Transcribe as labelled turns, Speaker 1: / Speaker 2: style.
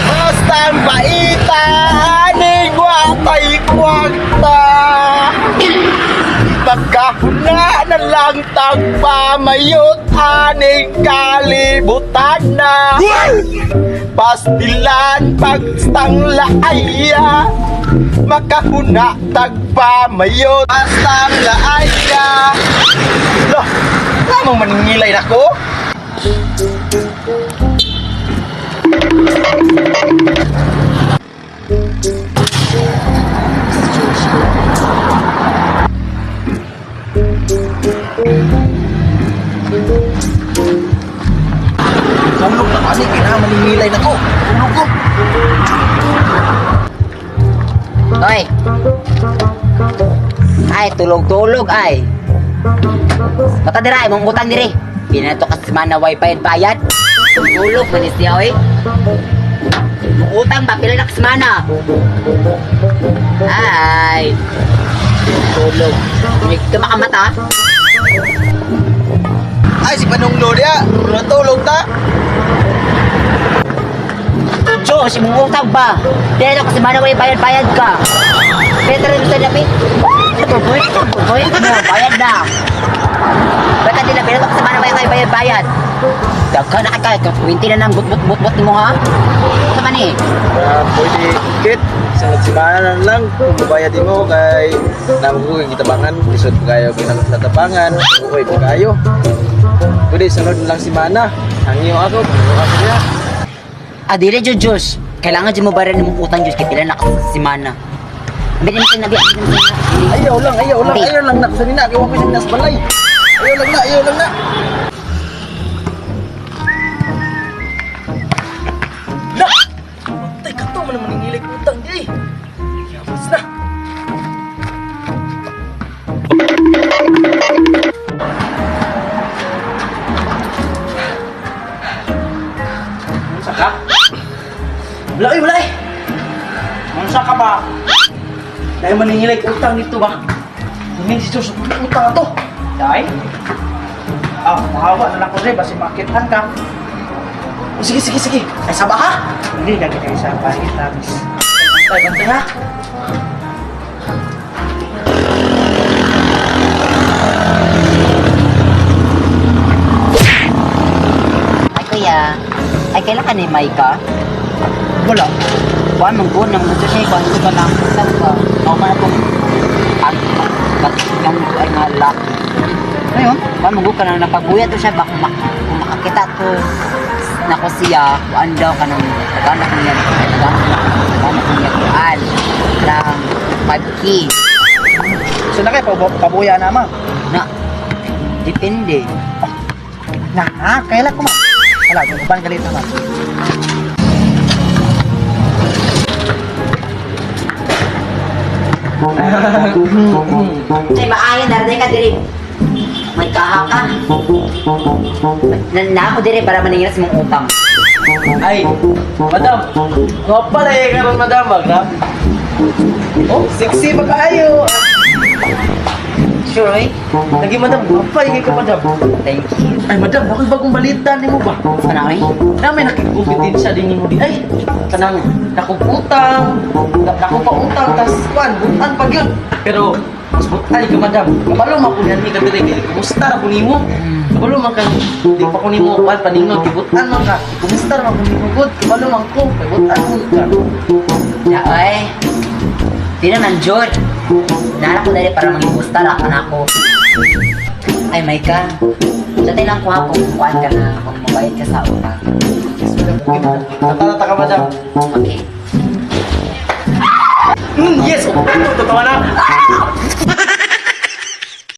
Speaker 1: Bastang baita, aning watay kwarta. Pagkahuna na lang tagpamayot, aning kalibutan na. Pastilan pagstang laaya, makahuna tagpamayot. Pastang laaya. Loh, namang maningilay na ko? Tulog na kasi, kailangan maningilay na ko. Tulog ko.
Speaker 2: Oy. Ay, tulog-tulog ay. Baka dira, mong utang diri. Pinato ka sa mana wifi at bayad. Tulog, manis niya, oy. Mong utang ba, pila na ka sa mana. Ay. Tulog. May kumakamata.
Speaker 1: Ay, si Panong Lodia, natulog ta.
Speaker 2: Diyos, mong utang ba? Pinato ka sa mana wifi bayad ka. Peter rin sa labi. Tutuloy mo, bayad na. Baka nila pinato ka sa mana wifi bayad. Dagka na ka, 20 na nang but mo ha? Sa mani?
Speaker 1: Pwede kit, sangat si Mana lang. Kung babayadin mo kay naman ko yung kitabangan, lisod pa kayo pinagtatabangan, uwi pa kayo. Pwede sunod lang si Mana. Hangi mo ako, pangawa ko niya.
Speaker 2: Dili Diyos. Kailangan dyan mo bayaran ng utang Diyos, kaya pila na si Mana. Hindi mo sinabi,
Speaker 1: Ayaw lang na kasi na, kaya wapin ang nasbalay. Ayaw lang na. Tay ka to, malang maningilig utang di. Yamas na.
Speaker 3: Saka? Wala eh. Mansa ka ba? Dahil maningilig utang dito ba? Hindi si Diyos, utang to. Dahil? Mahawa na lang ko rin, basi makitan ka. Sige. Ay, saba ha? Hindi, gagawin kayo sa pahit labis. Bantay ha?
Speaker 2: ay kuya, ay kailan ka ni Maika?
Speaker 3: Wala.
Speaker 2: Kuha mong buwan ng muto siya, kuha mong lang utang ka. Naman akong yung ay nga laki. Ngayon, kuha mong ka na napabuya to siya, baka makakita to. Nako siya, kuhaan daw ka ng naganak niya, naganak niya kuhaan ng 5K.
Speaker 3: So na kayo, pabuya naman.
Speaker 2: Na, depende.
Speaker 3: Kailan ko man? Wala, upan galit naman.
Speaker 2: Say, maayon, narinig ka diri. May kaha ka. Na ako diri para maningil sa mong utang.
Speaker 1: Ay, madam. Nga pala eh, karon madam, magrap. Oh, sexy pa kayo.
Speaker 2: Sure, eh?
Speaker 1: Lagi madam, kapay ka madam.
Speaker 2: Thank you.
Speaker 1: Ay madam, ako'y bagong balita ni mo ba?
Speaker 2: Ano, eh?
Speaker 1: Namin nakikumpetensya din mo di. Ay, kanang nakuputang, nakupautang, tas kwan, butan pag yun. Pero, mas butay ka madam. Kapalo makulihan ni ka dili, kumusta na ko nimo? Kapalo man ka, di pa ko nimo kwan, paningaw, kibutan man ka. Kumusta na ko nimo good? Kapalo man ko, kibutan mo ka.
Speaker 2: Ya, ay. Di naman, Jod. Nahanap ko dali para mangimusta na ako. Ay, Maika. Dati lang ko ako kung kuhaan ka na kung mabayad ka sa utang.
Speaker 1: Natalata ka madam.
Speaker 2: Okay.
Speaker 1: Yes! Totoo na!